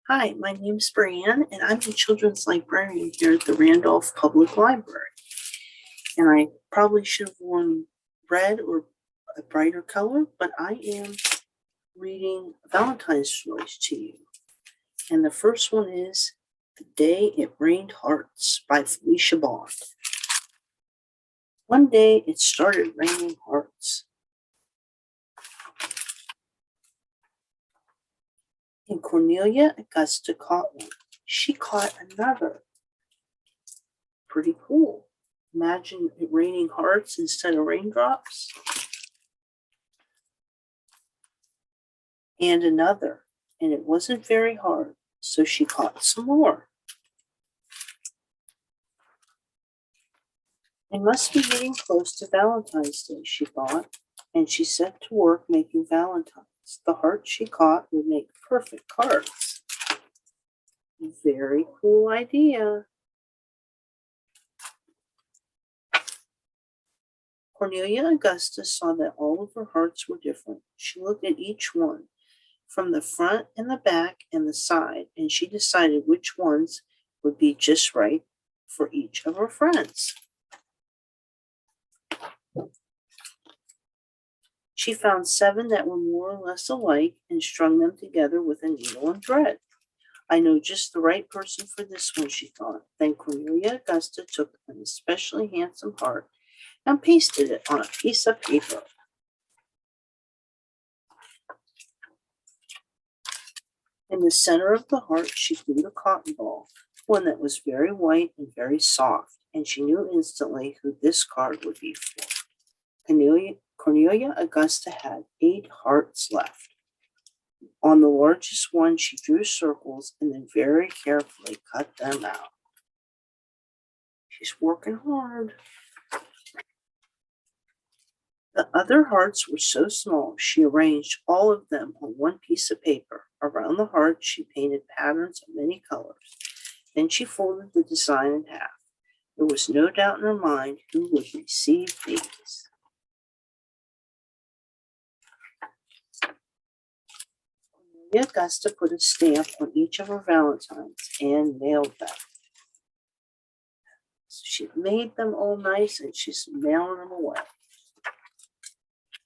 Hi, my name's Brianne, and I'm the children's librarian here at the Randolph Public Library. And I probably should have worn red or a brighter color, but I am reading Valentine's stories to you. And the first one is The Day It Rained Hearts by Felicia Bond. One day it started raining hearts. And Cornelia Augusta caught one. She caught another. Pretty cool. Imagine it raining hearts instead of raindrops. And another. And it wasn't very hard, so she caught some more. It must be getting close to Valentine's Day, she thought, and she set to work making valentines. The hearts she caught would make perfect cards. Very cool idea. Cornelia Augusta saw that all of her hearts were different. She looked at each one, from the front and the back and the side, and she decided which ones would be just right for each of her friends. She found 7 that were more or less alike and strung them together with a needle and thread. I know just the right person for this one, she thought. Then Cornelia Augusta took an especially handsome heart and pasted it on a piece of paper. In the center of the heart, she glued a cotton ball, one that was very white and very soft, and she knew instantly who this card would be for. Cornelia Augusta had 8 hearts left. On the largest one, she drew circles and then very carefully cut them out. She's working hard. The other hearts were so small, she arranged all of them on one piece of paper. Around the heart, she painted patterns of many colors. Then she folded the design in half. There was no doubt in her mind who would receive these. Cornelia Augusta put a stamp on each of her valentines and mailed them. So she made them all nice and she's mailing them away.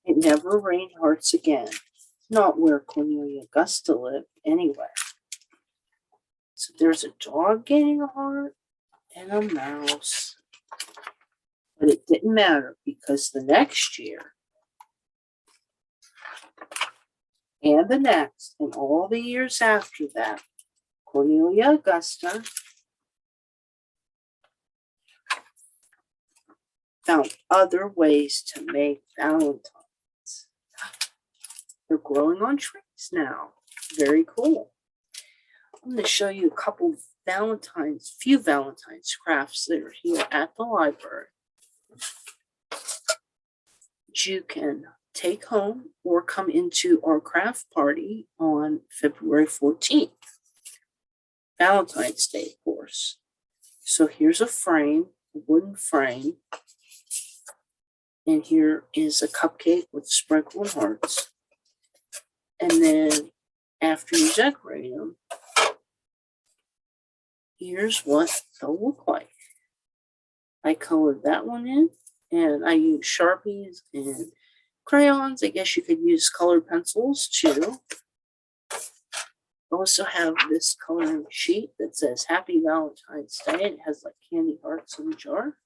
It never rained hearts again, not where Cornelia Augusta lived anyway. So there's a dog getting a heart and a mouse. But it didn't matter because the next year and the next and all the years after that, Cornelia Augusta found other ways to make valentines. They're growing on trees now. Very cool. I'm going to show you a couple few Valentines crafts that are here at the library that you can take home or come into our craft party on February 14th. Valentine's Day, of course. So here's a frame, a wooden frame. And here is a cupcake with sprinkled hearts. And then after you decorate them, here's what they'll look like. I colored that one in, and I used Sharpies and crayons. I guess you could use colored pencils too. I also have this coloring sheet that says Happy Valentine's Day. It has like candy hearts in the jar.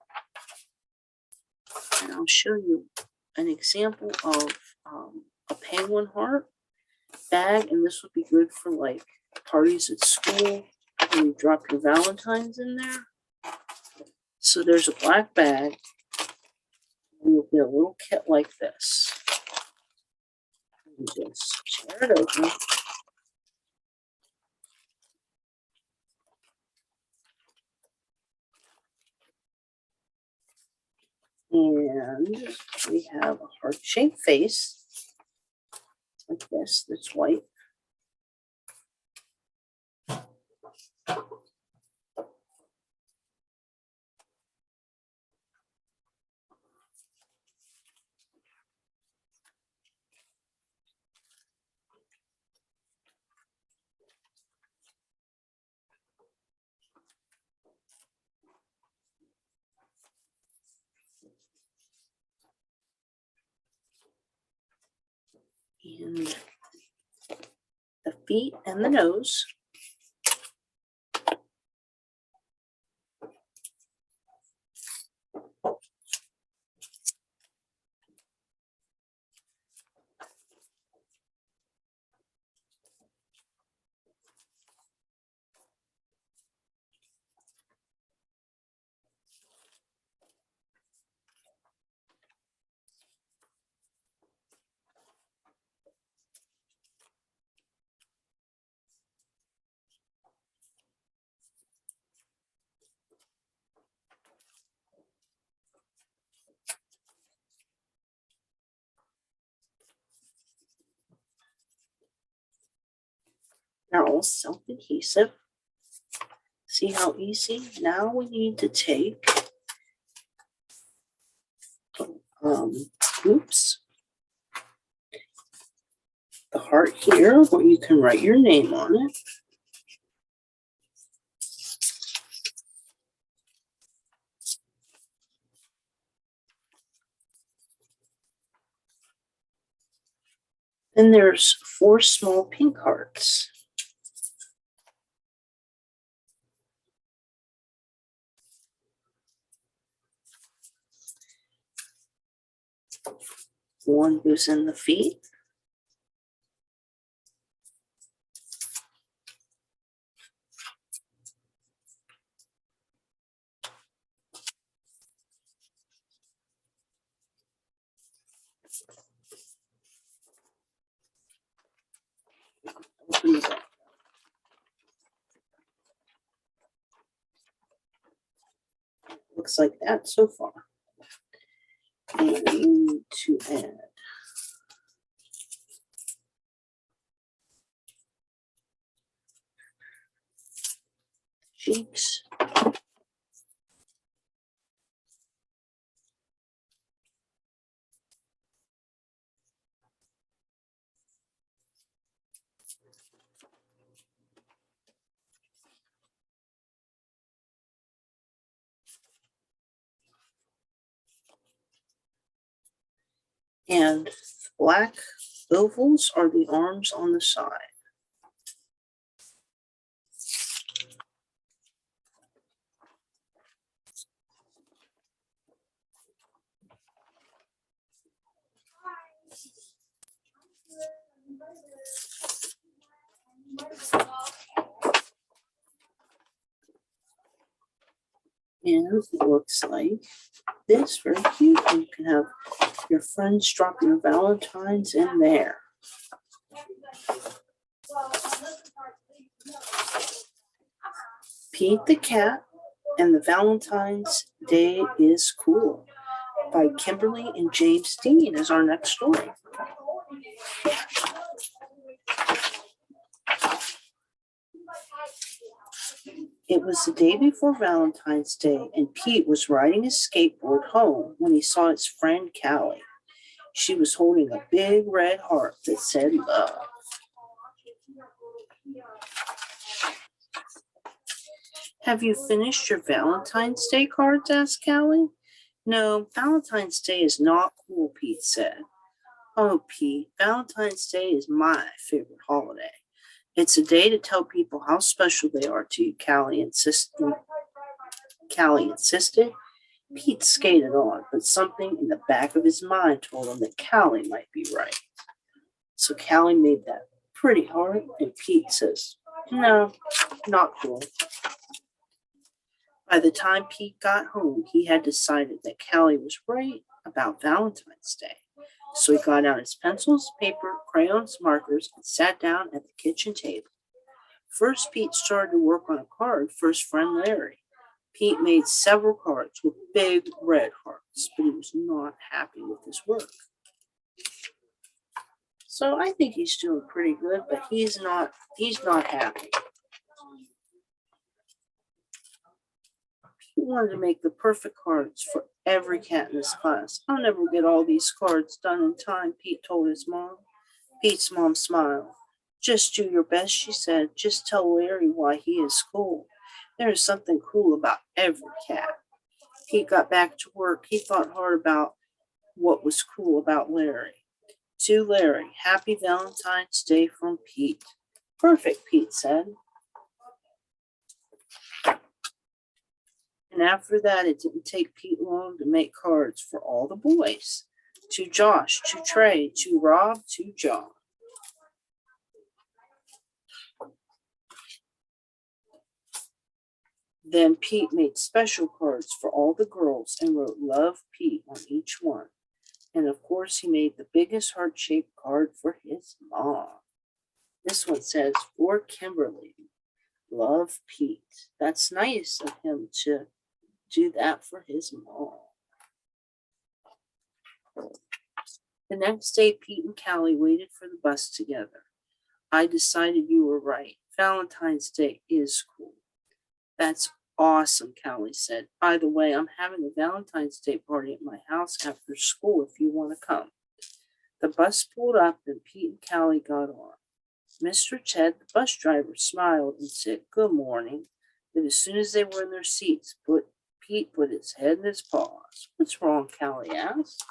And I'll show you an example of a penguin heart bag, and this would be good for like parties at school when you drop your Valentines in there. So there's a black bag, and you'll get a little kit like this. You just tear it open. And we have a heart-shaped face like this that's white. And the feet and the nose. They're all self-adhesive. See how easy? Now we need to take oops, the heart here where you can write your name on it. Then there's 4 small pink hearts. One goes in the feet. Open the back. Looks like that so far. And we need to add cheeks. And black ovals are the arms on the side. And it looks like this, very cute. You can have your friends drop your Valentines in there. Pete the Cat and the Valentine's Day is Cool by Kimberly and James Dean is our next story. It was the day before Valentine's Day, and Pete was riding his skateboard home when he saw his friend Callie. She was holding a big red heart that said love. Have you finished your Valentine's Day cards? Asked Callie. No, Valentine's Day is not cool, Pete said. Oh, Pete, Valentine's Day is my favorite holiday. It's a day to tell people how special they are to you, Callie insisted. Pete skated on, but something in the back of his mind told him that Callie might be right. So Callie made that pretty heart, and Pete says, no, not cool. By the time Pete got home, he had decided that Callie was right about Valentine's Day. So he got out his pencils, paper, crayons, markers, and sat down at the kitchen table. First, Pete started to work on a card for his friend Larry. Pete made several cards with big red hearts, but he was not happy with his work. So I think he's doing pretty good, but he's not happy. He wanted to make the perfect cards for every cat in his class. I'll never get all these cards done in time, Pete told his mom. Pete's mom smiled. Just do your best, she said. Just tell Larry why he is cool. There is something cool about every cat. Pete got back to work. He thought hard about what was cool about Larry. To Larry, happy Valentine's Day from Pete. Perfect, Pete said. And after that, it didn't take Pete long to make cards for all the boys. To Josh, to Trey, to Rob, to John. Then Pete made special cards for all the girls and wrote Love Pete on each one. And of course, he made the biggest heart-shaped card for his mom. This one says, for Kimberly, Love Pete. That's nice of him to do that for his mom. The next day, Pete and Callie waited for the bus together. I decided you were right. Valentine's Day is cool. That's awesome, Callie said. By the way, I'm having a Valentine's Day party at my house after school if you want to come. The bus pulled up and Pete and Callie got on. Mr. Ted, the bus driver, smiled and said, good morning. But as soon as they were in their seats, Pete put his head in his paws. What's wrong, Callie asked.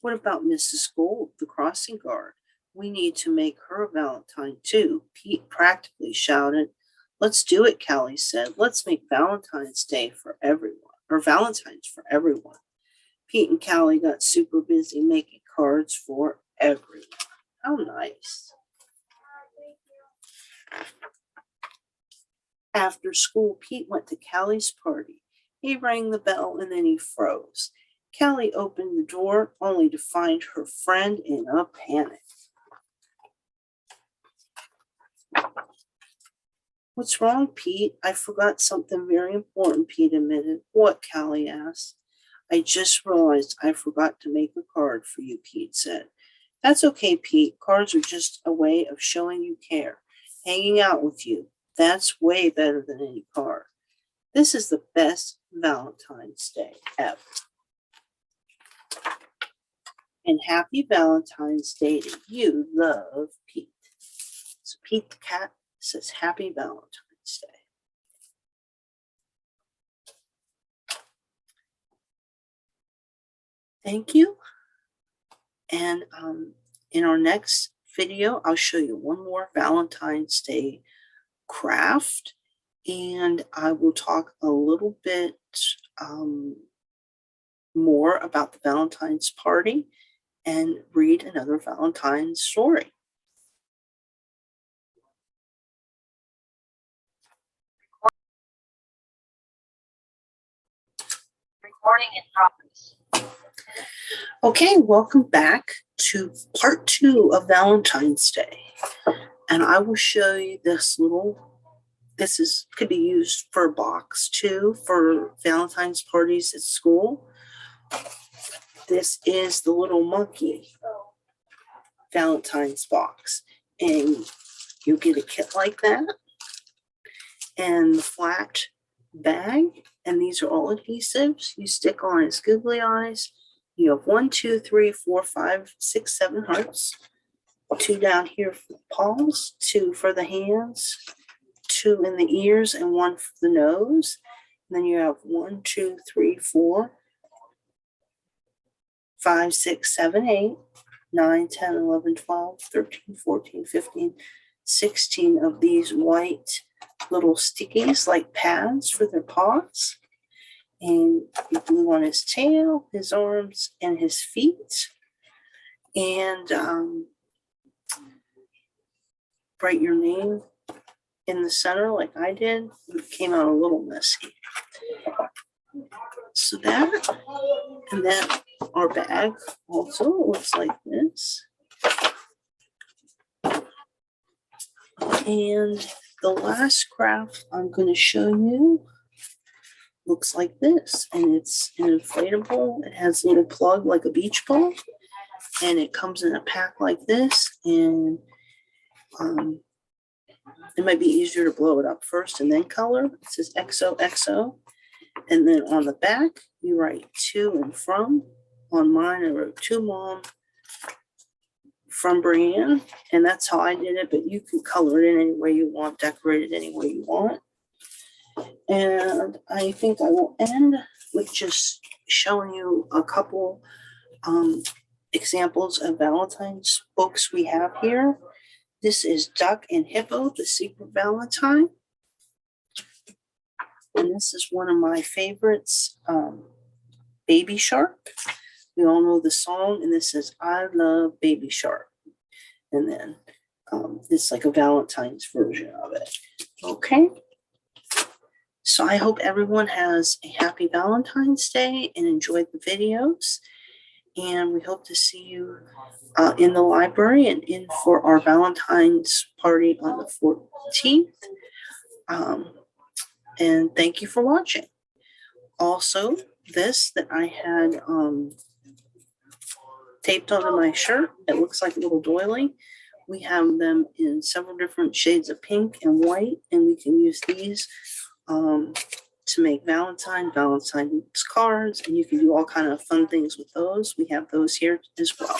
What about Mrs. Gold, the crossing guard? We need to make her a Valentine too. Pete practically shouted. Let's do it, Callie said. Let's make Valentine's Day for everyone, or Valentine's for everyone. Pete and Callie got super busy making cards for everyone. How nice. After school, Pete went to Callie's party. He rang the bell and then he froze. Callie opened the door only to find her friend in a panic. What's wrong, Pete? I forgot something very important, Pete admitted. What? Callie asked. I just realized I forgot to make a card for you, Pete said. That's okay, Pete. Cards are just a way of showing you care. Hanging out with you. That's way better than any card. This is the best Valentine's Day ever. And happy Valentine's Day to you, Love Pete. So Pete the cat says happy Valentine's Day. Thank you. And in our next video, I'll show you one more Valentine's Day craft. And I will talk a little bit more about the Valentine's party and read another Valentine's story. Recording in progress. Okay, welcome back to part 2 of Valentine's Day. And I will show you this could be used for a box too, for Valentine's parties at school. This is the little monkey Valentine's box. And you get a kit like that. And the flat bag. And these are all adhesives. You stick on his googly eyes. You have 1, 2, 3, 4, 5, 6, 7 hearts. 2 down here for the paws, 2 for the hands, 2 in the ears, and 1 for the nose. And then you have 1, 2, 3, 4, 5, 6, 7, 8, 9, 10, 11, 12, 13, 14, 15, 16 of these white little stickies like pads for their paws. And you glue on his tail, his arms, and his feet. And write your name in the center like I did. It came out a little messy. So that, and then our bag also looks like this. And the last craft I'm going to show you looks like this, and it's an inflatable. It has a little plug like a beach ball, and it comes in a pack like this. And it might be easier to blow it up first and then color. It says XOXO, and then on the back you write to and from. On mine I wrote to Mom from Brienne, and that's how I did it. But you can color it in any way you want, decorate it any way you want. And I think I will end with just showing you a couple examples of Valentine's books we have here. This is Duck and Hippo, The Secret Valentine. And this is one of my favorites, Baby Shark. We all know the song, and this is I Love Baby Shark. And then it's like a Valentine's version of it. Okay. So I hope everyone has a happy Valentine's Day and enjoyed the videos. And we hope to see you in the library and in for our Valentine's party on the 14th. And thank you for watching. Also, this that I had taped onto my shirt, it looks like a little doily. We have them in several different shades of pink and white, and we can use these to make Valentine's cards, and you can do all kind of fun things with those. We have those here as well.